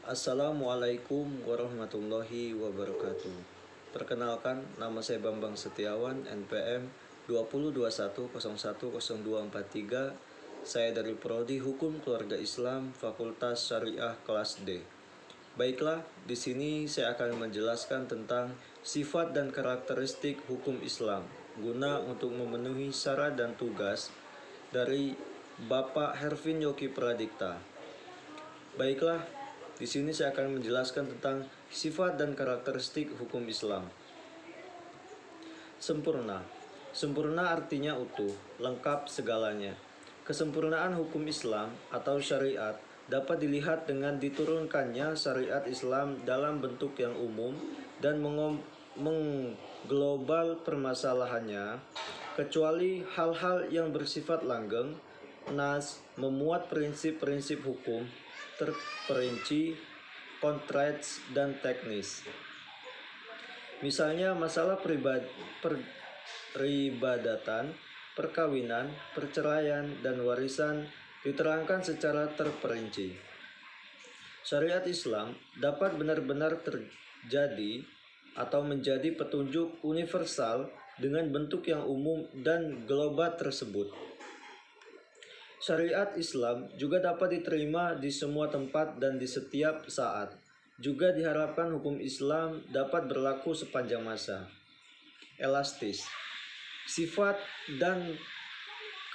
Assalamualaikum warahmatullahi wabarakatuh. Perkenalkan, nama saya Bambang Setiawan, NPM 2021010243. Saya dari Prodi Hukum Keluarga Islam, Fakultas Syariah kelas D. Baiklah, di sini saya akan menjelaskan tentang sifat dan karakteristik hukum Islam guna untuk memenuhi syarat dan tugas dari Bapak Hervin Yoki Pradikta. Baiklah, di sini saya akan menjelaskan tentang sifat dan karakteristik hukum Islam. Sempurna. Sempurna artinya utuh, lengkap segalanya. Kesempurnaan hukum Islam atau syariat dapat dilihat dengan diturunkannya syariat Islam dalam bentuk yang umum dan mengglobal permasalahannya, kecuali hal-hal yang bersifat langgeng, nas, memuat prinsip-prinsip hukum terperinci, konteks, dan teknis. Misalnya masalah peribadatan, perkawinan, perceraian, dan warisan diterangkan secara terperinci. Syariat Islam dapat benar-benar terjadi atau menjadi petunjuk universal dengan bentuk yang umum dan global tersebut. Syariat Islam juga dapat diterima di semua tempat dan di setiap saat. Juga diharapkan hukum Islam dapat berlaku sepanjang masa. Elastis. Sifat dan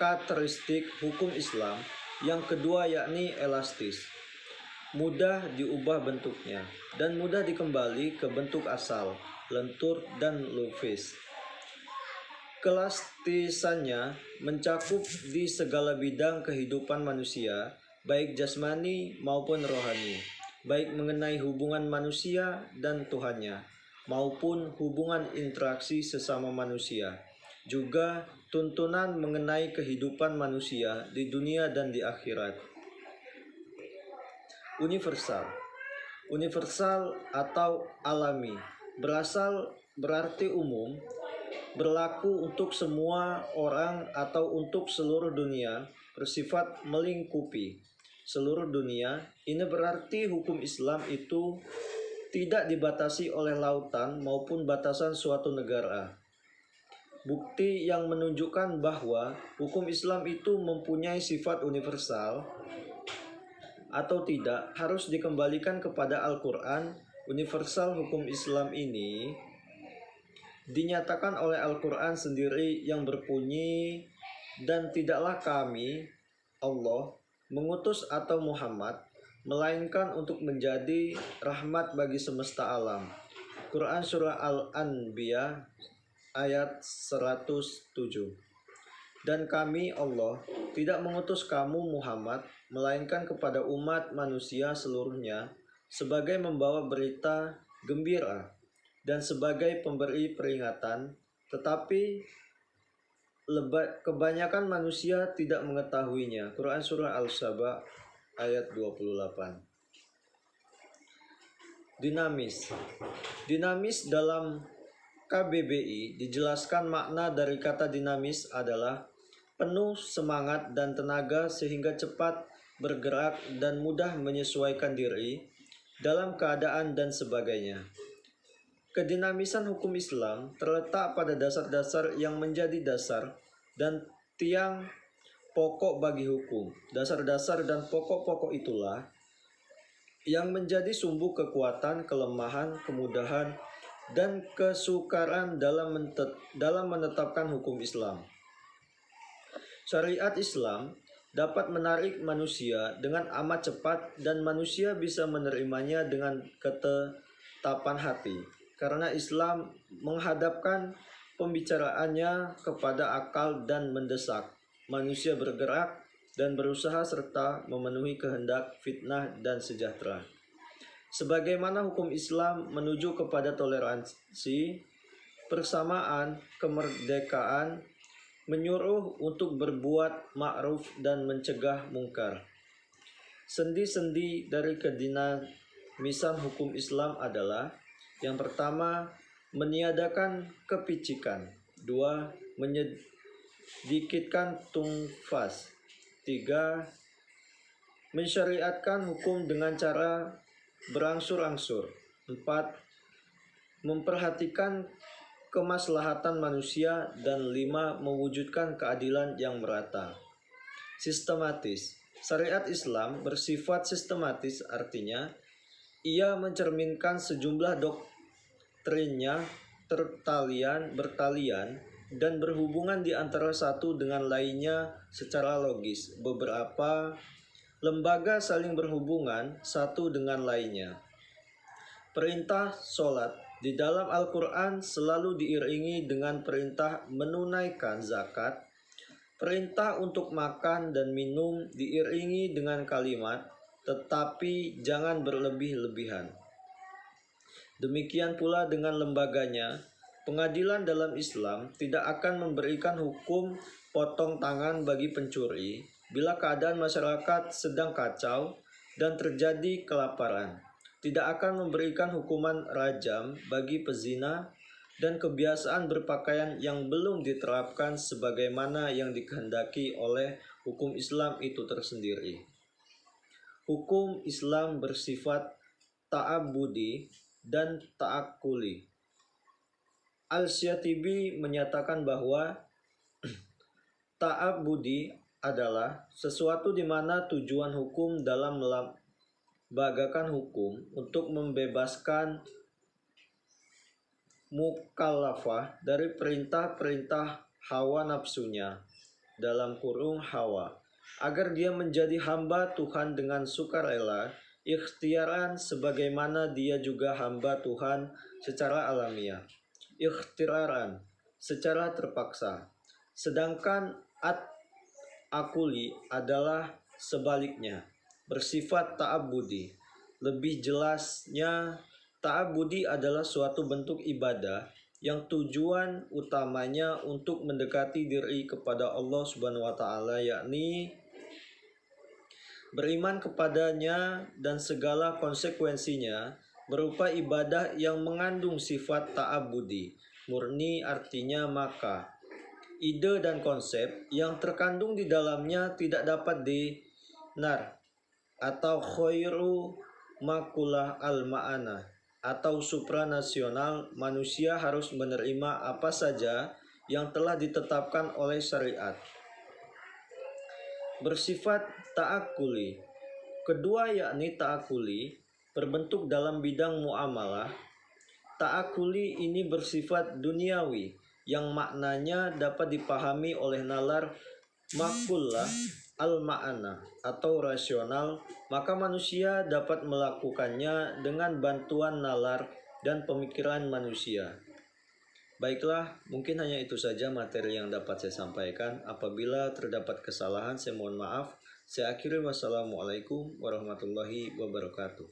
karakteristik hukum Islam yang kedua yakni elastis. Mudah diubah bentuknya dan mudah dikembali ke bentuk asal, lentur dan lufis. Kelastisannya mencakup di segala bidang kehidupan manusia, baik jasmani maupun rohani, baik mengenai hubungan manusia dan Tuhannya, maupun hubungan interaksi sesama manusia, juga tuntunan mengenai kehidupan manusia di dunia dan di akhirat. Universal. Universal atau alami berarti umum, berlaku untuk semua orang atau untuk seluruh dunia, bersifat melingkupi seluruh dunia. Ini berarti hukum Islam itu tidak dibatasi oleh lautan maupun batasan suatu negara. Bukti yang menunjukkan bahwa hukum Islam itu mempunyai sifat universal atau tidak harus dikembalikan kepada Al-Quran. Universal hukum Islam ini dinyatakan oleh Al-Quran sendiri yang berbunyi, "Dan tidaklah kami, Allah, mengutus atau Muhammad, melainkan untuk menjadi rahmat bagi semesta alam." Quran Surah Al-Anbiya ayat 107. Dan kami, Allah, tidak mengutus kamu Muhammad, melainkan kepada umat manusia seluruhnya, sebagai membawa berita gembira dan sebagai pemberi peringatan, tetapi kebanyakan manusia tidak mengetahuinya. Quran Surah Al-Saba ayat 28. Dinamis. Dinamis dalam KBBI dijelaskan makna dari kata dinamis adalah penuh semangat dan tenaga sehingga cepat bergerak dan mudah menyesuaikan diri dalam keadaan dan sebagainya. Kedinamisan hukum Islam terletak pada dasar-dasar yang menjadi dasar dan tiang pokok bagi hukum. Dasar-dasar dan pokok-pokok itulah yang menjadi sumbu kekuatan, kelemahan, kemudahan, dan kesukaran dalam menetapkan hukum Islam. Syariat Islam dapat menarik manusia dengan amat cepat dan manusia bisa menerimanya dengan ketetapan hati. Karena Islam menghadapkan pembicaraannya kepada akal dan mendesak manusia bergerak dan berusaha serta memenuhi kehendak, fitnah, dan sejahtera. Sebagaimana hukum Islam menuju kepada toleransi, persamaan, kemerdekaan, menyuruh untuk berbuat ma'ruf dan mencegah mungkar. Sendi-sendi dari kedinamisan hukum Islam adalah: yang pertama, meniadakan kepicikan. 2. Menyedikitkan tungfas. 3. Mensyariatkan hukum dengan cara berangsur-angsur. 4. Memperhatikan kemaslahatan manusia. Dan 5. Mewujudkan keadilan yang merata. Sistematis. Syariat Islam bersifat sistematis, artinya ia mencerminkan sejumlah doktrinnya bertalian dan berhubungan di antara satu dengan lainnya secara logis. Beberapa lembaga saling berhubungan satu dengan lainnya. Perintah sholat di dalam Al-Quran selalu diiringi dengan perintah menunaikan zakat. Perintah untuk makan dan minum diiringi dengan kalimat, tetapi jangan berlebih-lebihan. Demikian pula dengan lembaganya. Pengadilan dalam Islam tidak akan memberikan hukum potong tangan bagi pencuri bila keadaan masyarakat sedang kacau dan terjadi kelaparan. Tidak akan memberikan hukuman rajam bagi pezina dan kebiasaan berpakaian yang belum diterapkan sebagaimana yang dikehendaki oleh hukum Islam itu tersendiri. Hukum Islam bersifat ta'abbudi dan ta'akkuli. Al-Syatibi menyatakan bahwa ta'abbudi adalah sesuatu di mana tujuan hukum dalam melembagakan hukum untuk membebaskan mukallafah dari perintah-perintah hawa nafsunya, dalam kurung hawa, agar dia menjadi hamba Tuhan dengan sukarela, ikhtiaran, sebagaimana dia juga hamba Tuhan secara alamiah, ikhtiaran, secara terpaksa. Sedangkan at-akuli adalah sebaliknya, bersifat ta'abbudi. Lebih jelasnya, ta'abbudi adalah suatu bentuk ibadah yang tujuan utamanya untuk mendekati diri kepada Allah Subhanahu wa taala, yakni beriman kepadanya dan segala konsekuensinya, berupa ibadah yang mengandung sifat ta'abbudi murni, artinya maka ide dan konsep yang terkandung di dalamnya tidak dapat dinar atau khairu makulah al-ma'ana atau supranasional. Manusia harus menerima apa saja yang telah ditetapkan oleh syariat. Bersifat ta'akuli. Kedua yakni ta'akuli berbentuk dalam bidang muamalah. Ta'akuli ini bersifat duniawi yang maknanya dapat dipahami oleh nalar makulah al-ma'ana atau rasional, maka manusia dapat melakukannya dengan bantuan nalar dan pemikiran manusia. Baiklah, mungkin hanya itu saja materi yang dapat saya sampaikan. Apabila terdapat kesalahan, saya mohon maaf. Saya akhiri, wassalamualaikum warahmatullahi wabarakatuh.